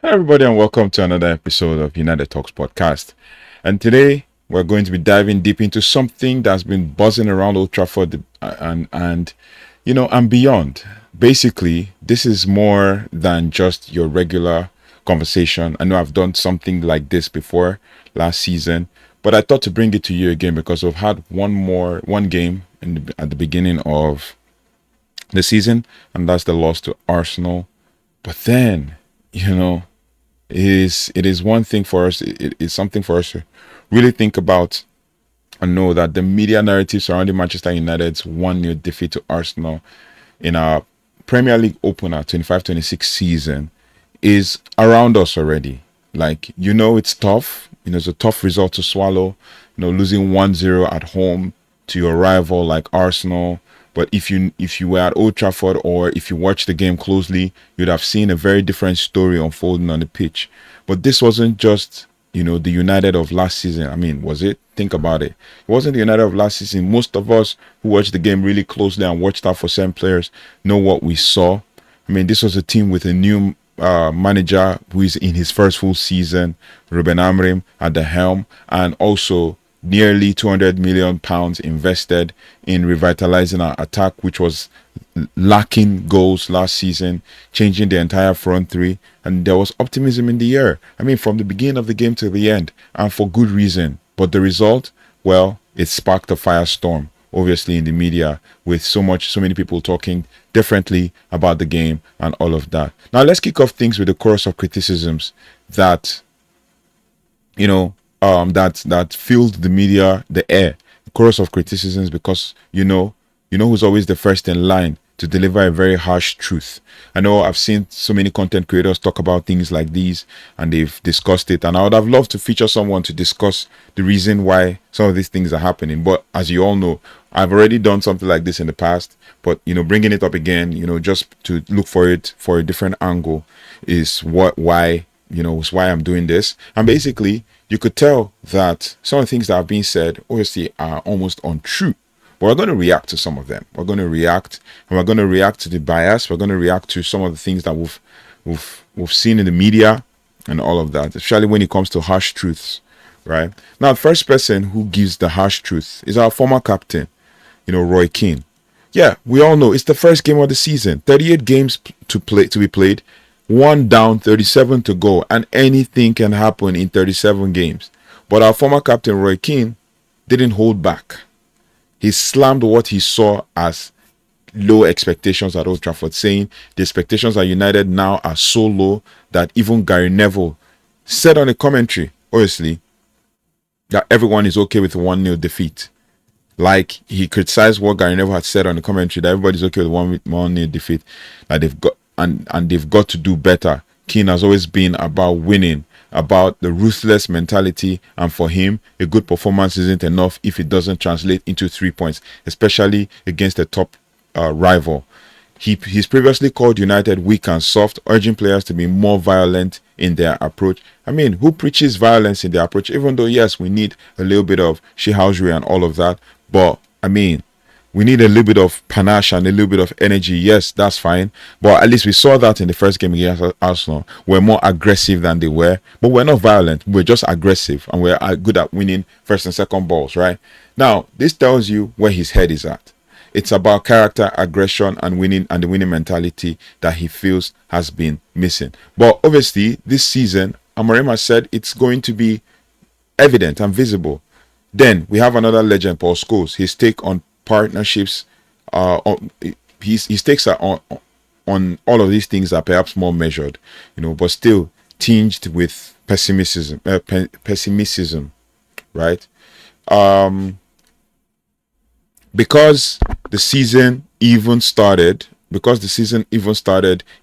Hi, everybody, and welcome to another episode of United Talks podcast. And today we're going to be diving deep into something that's been buzzing around Old Trafford and beyond. Basically, this is more than just your regular conversation. I know I've done something like this before last season, but I thought to bring it to you again because we've had one game at the beginning of the season, and that's the loss to Arsenal. But then, you know it is one thing for us. It is something for us to really think about and know that the media narrative surrounding Manchester United's 1-0 defeat to Arsenal in our Premier League opener 25-26 season is around us already. Like, it's tough. It's a tough result to swallow. Losing 1-0 at home to your rival like Arsenal. But if you were at Old Trafford, or if you watched the game closely, you'd have seen a very different story unfolding on the pitch. But this wasn't just the United of last season. I mean, was it? Think about it. It wasn't the United of last season. Most of us who watched the game really closely and watched out for certain players know what we saw. I mean, this was a team with a new manager who is in his first full season, Ruben Amorim at the helm, and also nearly 200 million pounds invested in revitalizing our attack, which was lacking goals last season, changing the entire front three, and there was optimism in the air. I mean, from the beginning of the game to the end, and for good reason. But the result, well, it sparked a firestorm, obviously, in the media, with so many people talking differently about the game and all of that. Now let's kick off things with a chorus of criticisms that that filled the media, the air. A chorus of criticisms because who's always the first in line to deliver a very harsh truth. I know I've seen so many content creators talk about things like these, and they've discussed it, and I would have loved to feature someone to discuss the reason why some of these things are happening. But as you all know, I've already done something like this in the past, but bringing it up again, just to look for it for a different angle is why I'm doing this. And basically, you could tell that some of the things that are being said obviously are almost untrue. But we're going to react to some of them. We're going to react, and we're going to react to the bias. We're going to react to some of the things that we've seen in the media and all of that, especially when it comes to harsh truths, right? Now, the first person who gives the harsh truth is our former captain, Roy Keane. Yeah, we all know it's the first game of the season. 38 games to be played. One down, 37 to go, and anything can happen in 37 games. But our former captain, Roy Keane, didn't hold back. He slammed what he saw as low expectations at Old Trafford, saying the expectations at United now are so low that even Gary Neville said on a commentary, obviously, that everyone is okay with a 1-0 defeat. Like, he criticized what Gary Neville had said on the commentary, that everybody's okay with 1-0 defeat, that they've got and they've got to do better. Keane has always been about winning, about the ruthless mentality, and for him, a good performance isn't enough if it doesn't translate into 3 points, especially against a top rival. He's previously called United weak and soft, urging players to be more violent in their approach. I mean, who preaches violence in their approach? Even though, yes, we need a little bit of shithousery and all of that, but I mean, we need a little bit of panache and a little bit of energy. Yes, that's fine. But at least we saw that in the first game against Arsenal. We're more aggressive than they were. But we're not violent. We're just aggressive. And we're good at winning first and second balls, right? Now, this tells you where his head is at. It's about character, aggression, and winning, and the winning mentality that he feels has been missing. But obviously, this season, Amorim has said it's going to be evident and visible. Then we have another legend, Paul Scholes. His take on partnerships, his takes are on all of these things are perhaps more measured, but still tinged with pessimism, right? Because the season even started,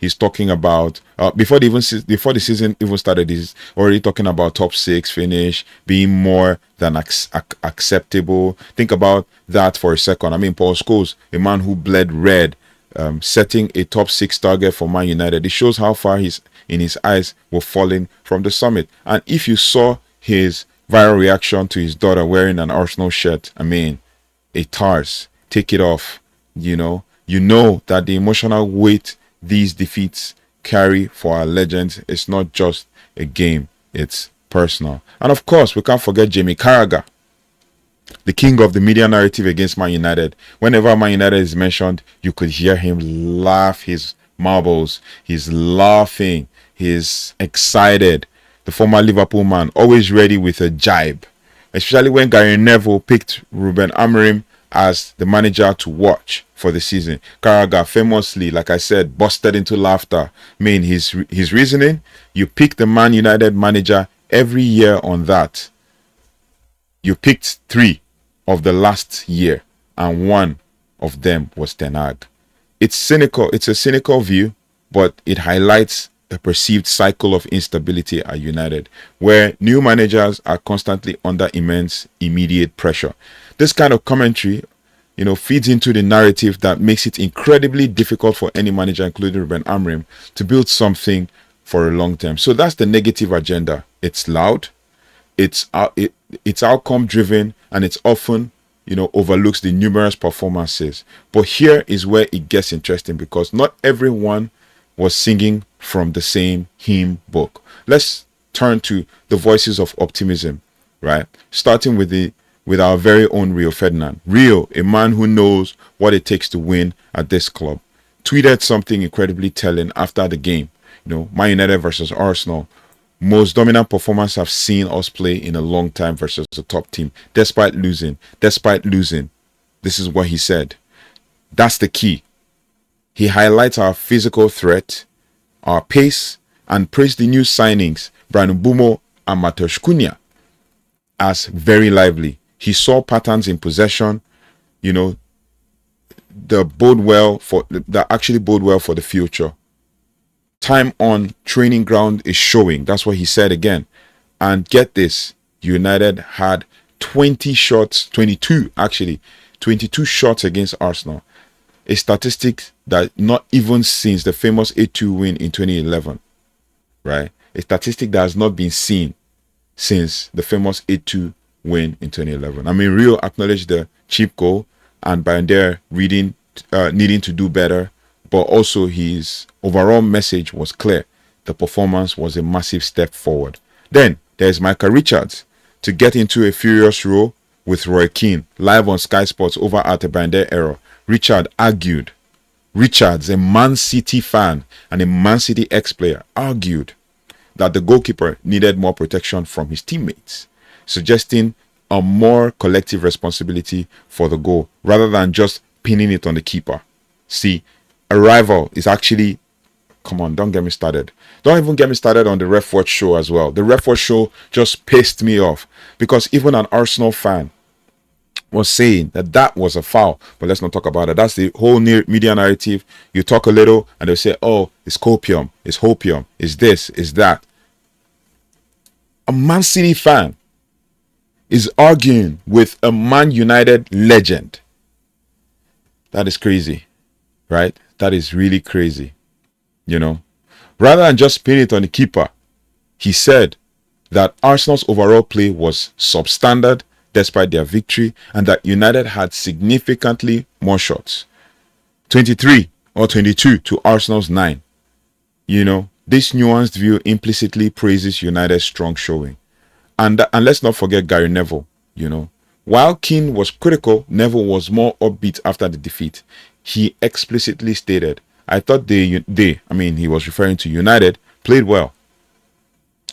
he's talking about before the season even started, he's already talking about top 6 finish being more than acceptable. Think about that for a second. I mean, Paul Scholes, a man who bled red, setting a top 6 target for Man United. It shows how far his eyes were falling from the summit. And if you saw his viral reaction to his daughter wearing an Arsenal shirt, I mean, it tars. Take it off. You know that the emotional weight these defeats carry for our legends is not just a game, it's personal. And of course, we can't forget Jamie Carragher, the king of the media narrative against Man United. Whenever Man United is mentioned, you could hear him laugh his marbles. He's laughing. He's excited. The former Liverpool man, always ready with a jibe. Especially when Gary Neville picked Ruben Amorim as the manager to watch for the season. Carragher famously, like I said, busted into laughter. His reasoning: you pick the Man United manager every year on that. You picked 3 of the last year, and 1 of them was Ten Hag. It's cynical. It's a cynical view, but it highlights a perceived cycle of instability at United, where new managers are constantly under immense immediate pressure. This kind of commentary, feeds into the narrative that makes it incredibly difficult for any manager, including Ruben Amorim, to build something for a long term. So that's the negative agenda. It's loud, it's outcome driven, and it's often overlooks the numerous performances. But here is where it gets interesting, because not everyone was singing from the same hymn book. Let's turn to the voices of optimism, right? Starting with our very own Rio Ferdinand. Rio, a man who knows what it takes to win at this club, tweeted something incredibly telling after the game. Man United versus Arsenal. Most dominant performance I've seen us play in a long time versus the top team, despite losing. This is what he said. That's the key. He highlights our physical threat, our pace, and praised the new signings, Bryan Mbeumo and Matheus Cunha, as very lively. He saw patterns in possession, that actually bode well for the future. Time on training ground is showing. That's what he said again. And get this, United had 22 shots against Arsenal. A statistic that not even since the famous 8-2 win in 2011, right? A statistic that has not been seen since the famous 8-2 win in 2011. Rio acknowledged the cheap goal and Bayindir needing to do better, but also his overall message was clear. The performance was a massive step forward. Then there's Micah Richards to get into a furious row with Roy Keane live on Sky Sports over Altay Bayindir error. Richards, a Man City fan and a Man City ex-player, argued that the goalkeeper needed more protection from his teammates, suggesting a more collective responsibility for the goal rather than just pinning it on the keeper. See, a rival is actually... Come on, don't get me started. Don't even get me started on the Ref Watch show as well. The Ref Watch show just pissed me off because even an Arsenal fan was saying that was a foul. But let's not talk about it. That's the whole media narrative. You talk a little and they'll say, oh, it's copium, it's hopium, it's this, it's that. A Man City fan is arguing with a Man United legend. That is crazy, right? That is really crazy. Rather than just pin it on the keeper, he said that Arsenal's overall play was substandard despite their victory and that United had significantly more shots. 23 or 22 to Arsenal's 9. This nuanced view implicitly praises United's strong showing. And let's not forget Gary Neville, While Keane was critical, Neville was more upbeat after the defeat. He explicitly stated, I thought he was referring to United, played well.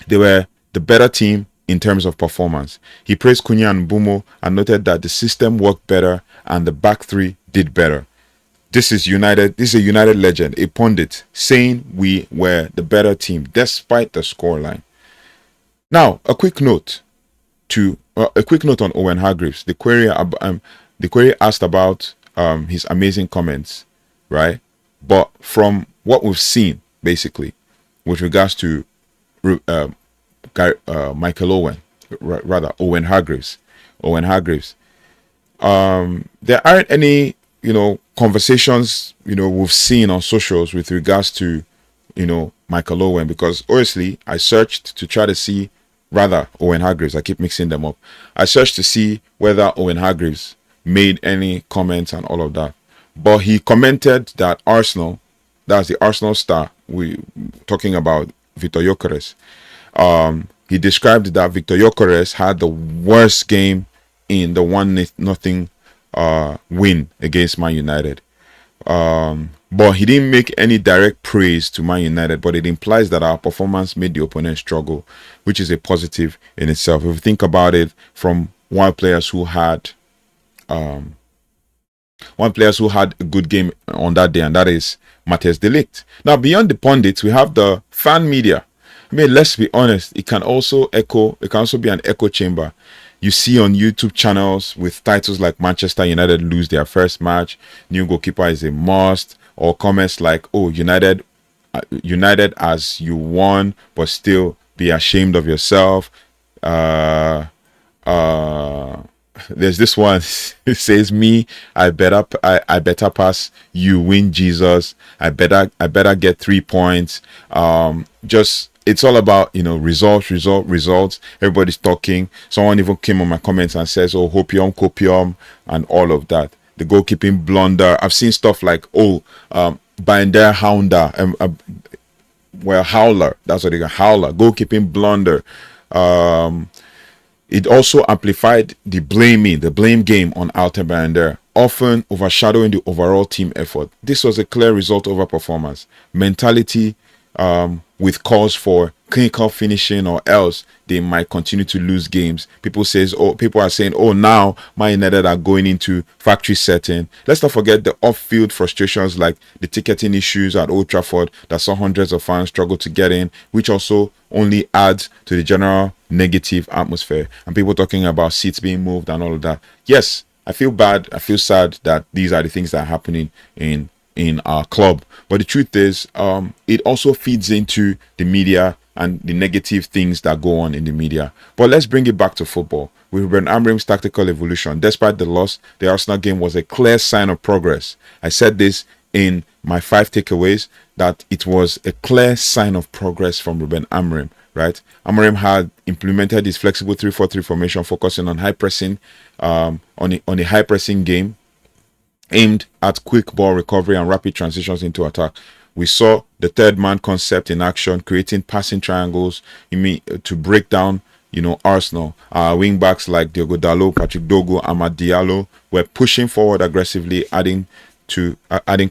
They were the better team in terms of performance. He praised Cunha and Mbeumo and noted that the system worked better and the back three did better. This is a United legend, a pundit, saying we were the better team despite the scoreline. Now, a quick note on Owen Hargreaves. The query asked about his amazing comments, right? But from what we've seen, basically, with regards to Owen Hargreaves, there aren't any, conversations, we've seen on socials with regards to, Michael Owen, because honestly, I searched to try to see, Owen Hargreaves, I keep mixing them up. I searched to see whether Owen Hargreaves made any comments and all of that. But he commented that Arsenal that's the Arsenal star, we talking about Victor Gyökeres. He described that Victor Gyökeres had the worst game in the 1-0 win against Man United. But he didn't make any direct praise to Man United, but it implies that our performance made the opponent struggle, which is a positive in itself. If you think about it, from one players who had a good game on that day, and that is Matthijs de Ligt. Now, beyond the pundits, we have the fan media. I mean, let's be honest, it can also be an echo chamber. You see on YouTube channels with titles like Manchester United lose their first match, new goalkeeper is a must, or comments like, oh, United as you won, but still be ashamed of yourself. There's this one. It says, me, I better pass you, win Jesus. I better get 3 points. It's all about, results. Everybody's talking. Someone even came on my comments and says, oh, copium, and all of that. The goalkeeping blunder. I've seen stuff like, Bayindir Hounder, Howler. That's what they got, Howler. Goalkeeping blunder. It also amplified the blame game on Altay Bayindir, often overshadowing the overall team effort. This was a clear result of our performance. Mentality, with cause for clinical finishing, or else they might continue to lose games. People are saying, now Man United are going into factory setting. Let's not forget the off-field frustrations like the ticketing issues at Old Trafford that saw hundreds of fans struggle to get in, which also only adds to the general negative atmosphere, and people talking about seats being moved and all of that. Yes, I feel bad, I feel sad that these are the things that are happening in our club, but the truth is, it also feeds into the media and the negative things that go on in the media. But let's bring it back to football. With Ruben Amorim's tactical evolution, despite the loss, the Arsenal game was a clear sign of progress. I said this in my 5 takeaways, that it was a clear sign of progress from Ruben Amorim, right? Amorim had implemented his flexible 3-4-3 formation, focusing on high pressing, on a high pressing game aimed at quick ball recovery and rapid transitions into attack. We saw the third man concept in action, creating passing triangles to break down, Arsenal. Wing backs like Diogo Dalot, Patrick Dogo, Amad Diallo were pushing forward aggressively, adding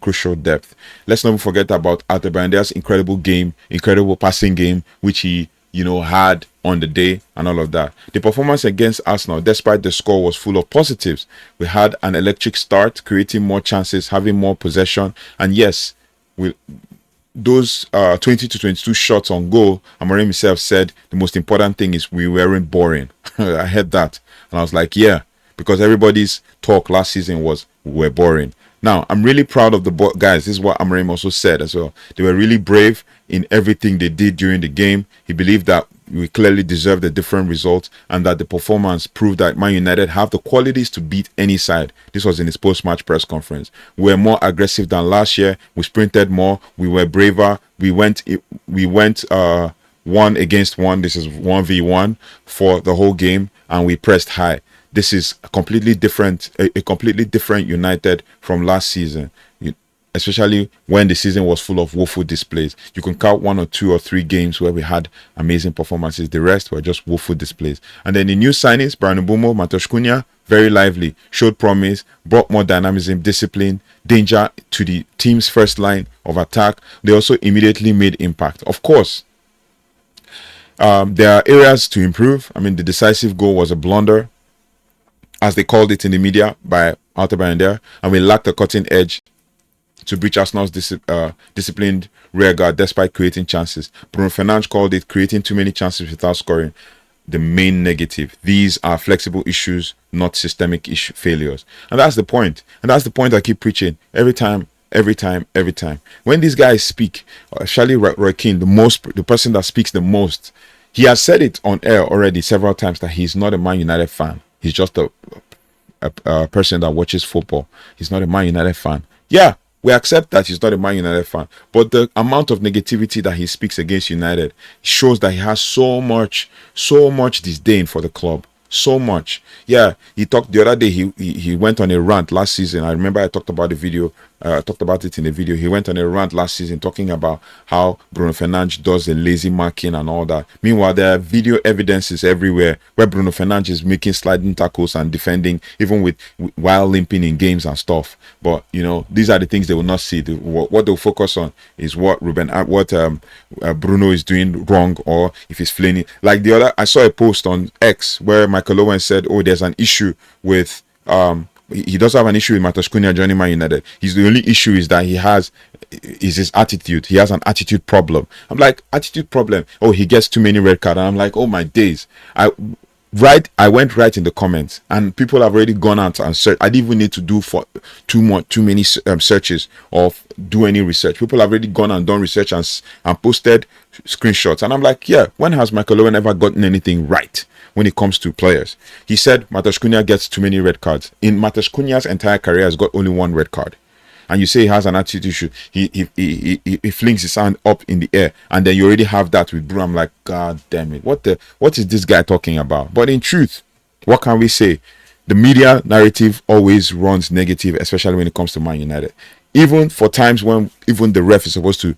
crucial depth. Let's not forget about Altay Bayindir's incredible passing game, which he had on the day, and all of that. The performance against Arsenal, despite the score, was full of positives. We had an electric start, creating more chances, having more possession, and yes, with those 20 to 22 shots on goal, Amorim himself said the most important thing is we weren't boring. I heard that, and I was like, yeah, because everybody's talk last season was we were boring. Now, I'm really proud of the guys. This is what Amorim also said as well. They were really brave in everything they did during the game. He believed that we clearly deserved a different result, and that the performance proved that Man United have the qualities to beat any side. This was in his post-match press conference. We were more aggressive than last year. We sprinted more. We were braver. We went 1 against 1. This is 1v1 for the whole game, and we pressed high. This is a completely different United from last season, especially when the season was full of woeful displays. You can count 1 or 2 or 3 games where we had amazing performances. The rest were just woeful displays. And then the new signings, Bryan Mbeumo, Matheus Cunha, very lively, showed promise, brought more dynamism, discipline, danger to the team's first line of attack. They also immediately made impact. Of course, there are areas to improve. I mean, the decisive goal was a blunder, as they called it in the media, by Altay Bayindir, and we lacked a cutting edge to breach Arsenal's disciplined rear guard despite creating chances. Bruno Fernandes called it creating too many chances without scoring the main negative. These are flexible issues, not systemic failures. And that's the point. And that's the point I keep preaching every time. When these guys speak, especially Roy Keane, the person that speaks the most, he has said it on air already several times that he's not a Man United fan. He's just a person that watches football. He's not a Man United fan. Yeah, we accept that he's not a Man United fan, but the amount of negativity that he speaks against United shows that he has so much disdain for the club. So much. Yeah, he talked the other day. He went on a rant last season. I remember I talked about the video talked about it in the video. He went on a rant last season talking about how Bruno Fernandes does the lazy marking and all that. Meanwhile, there are video evidences everywhere where Bruno Fernandes is making sliding tackles and defending, even while limping in games and stuff. But these are the things they will not see. What they'll focus on is what Bruno is doing wrong, or if he's flailing. Like I saw a post on X where Michael Owen said, "Oh, there's an issue with he does have an issue with Matheus Cunha joining Man United. The only issue is that is his attitude. He has an attitude problem." I'm like, attitude problem? Oh, he gets too many red cards. And I'm like, oh my days. I went right in the comments, and people have already gone out and searched. I didn't even need to do for too many searches or do any research. People have already gone and done research and posted screenshots. And I'm like, yeah, when has Michael Owen ever gotten anything right when it comes to players? He said Matheus Cunha gets too many red cards. In Matheus Cunha's entire career, has got only one red card. And you say he has an attitude issue. He flings his hand up in the air, and then you already have that with Bruno. I'm like, God damn it! What is this guy talking about? But in truth, what can we say? The media narrative always runs negative, especially when it comes to Man United. Even for times when even the ref is supposed to,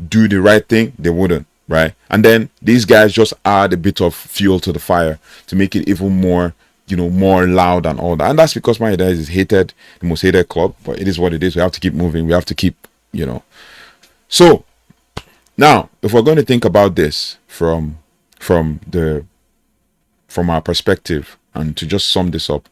do the right thing, they wouldn't, right? And then these guys just add a bit of fuel to the fire to make it even more, more loud and all that. And that's because Man United is hated, the most hated club. But it is what it is. We have to keep moving. We have to keep, So now, if we're going to think about this from our perspective, and to just sum this up,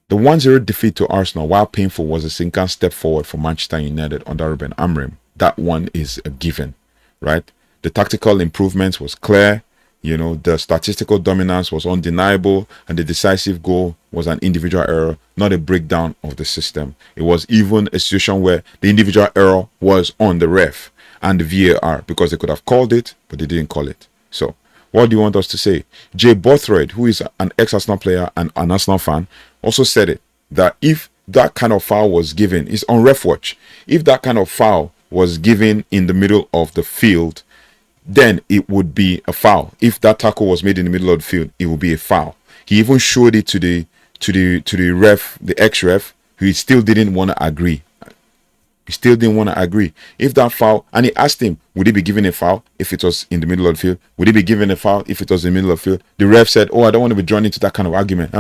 the 1-0 defeat to Arsenal, while painful, was a significant step forward for Manchester United under Ruben Amorim. That one is a given, right? The tactical improvements was clear. The statistical dominance was undeniable, and the decisive goal was an individual error, not a breakdown of the system. It was even a situation where the individual error was on the ref and the VAR, because they could have called it, but they didn't call it. So, what do you want us to say? Jay Bothroyd, who is an ex-Arsenal player and an Arsenal fan, also said it, that if that kind of foul was given, it's on ref watch, if that kind of foul was given in the middle of the field, then it would be a foul. If that tackle was made in the middle of the field, it would be a foul. He even showed it to the ref, the ex-ref, who still didn't want to agree. If that foul, and he asked him, would he be given a foul if it was in the middle of the field? Would he be given a foul if it was in the middle of the field? The ref said, oh, I don't want to be drawn into that kind of argument.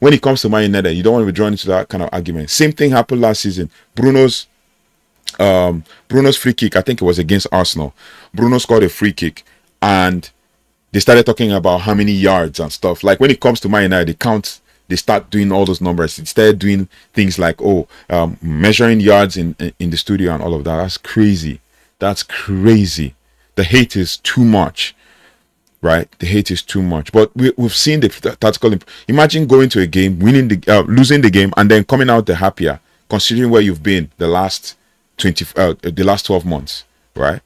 When it comes to Man United, you don't want to be drawn into that kind of argument. Same thing happened last season. Bruno's free kick, I think it was against Arsenal. Bruno scored a free kick, and they started talking about how many yards and stuff. Like when it comes to Man United, they start doing all those numbers. Instead of doing things like measuring yards in the studio and all of that. That's crazy. The hate is too much, right? The hate is too much. But we've seen the tactical. Imagine going to a game, losing the game, and then coming out the happier, considering where you've been the last 12 months, right?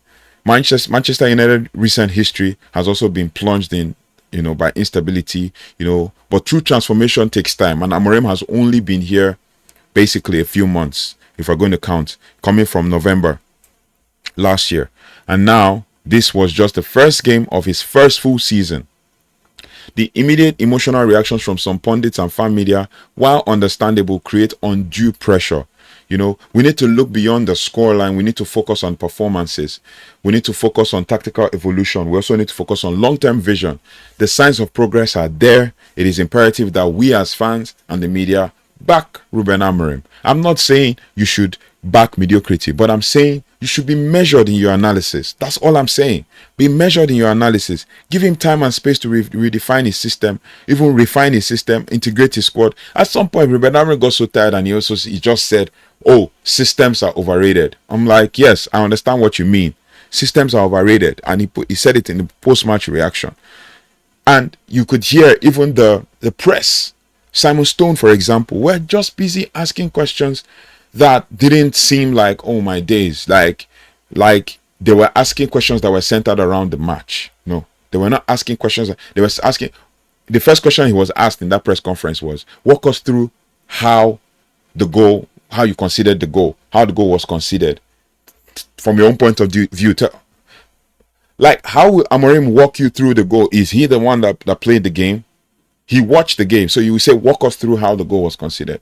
Manchester United recent history has also been plunged in, by instability, but true transformation takes time, and Amorim has only been here basically a few months, if we're going to count, coming from November last year, and now this was just the first game of his first full season. The immediate emotional reactions from some pundits and fan media, while understandable, create undue pressure. We need to look beyond the scoreline. We need to focus on performances. We need to focus on tactical evolution. We also need to focus on long-term vision. The signs of progress are there. It is imperative that we as fans and the media back Ruben Amorim. I'm not saying you should back mediocrity, but I'm saying you should be measured in your analysis. That's all I'm saying. Be measured in your analysis. Give him time and space to redefine his system, even refine his system, integrate his squad. At some point, Ruben Amorim got so tired, and he just said, oh, systems are overrated. I'm like, yes, I understand what you mean. Systems are overrated. And he said it in the post-match reaction. And you could hear even the press. Simon Stone, for example, were just busy asking questions that didn't seem like, oh my days, like they were asking questions that were centered around the match. No, they were not asking questions. They were asking, the first question he was asked in that press conference was, walk us through how you considered the goal, how the goal was considered from your own point of view. Like, how will Amorim walk you through the goal? Is he the one that played the game? He watched the game. So you will say, walk us through how the goal was considered.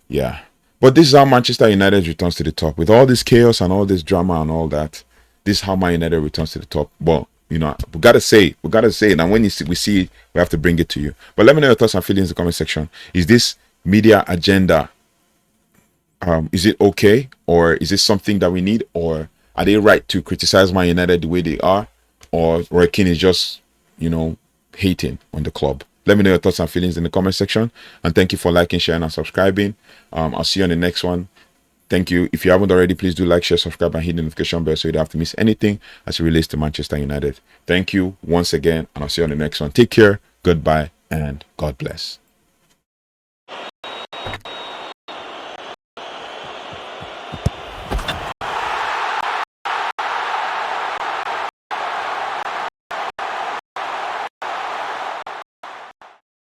Yeah. But this is how Manchester United returns to the top. With all this chaos and all this drama and all that, this is how Man United returns to the top. But, you know, we got to say it. And when we see it, we have to bring it to you. But let me know your thoughts and feelings in the comment section. Is this media agenda, is it okay? Or is this something that we need? Or are they right to criticize Man United the way they are? Or Roy Keane is just, you know, hating on the club? Let me know your thoughts and feelings in the comment section. And thank you for liking, sharing, and subscribing. I'll see you on the next one. Thank you. If you haven't already, please do like, share, subscribe, and hit the notification bell so you don't have to miss anything as it relates to Manchester United. Thank you once again, and I'll see you on the next one. Take care, goodbye, and God bless.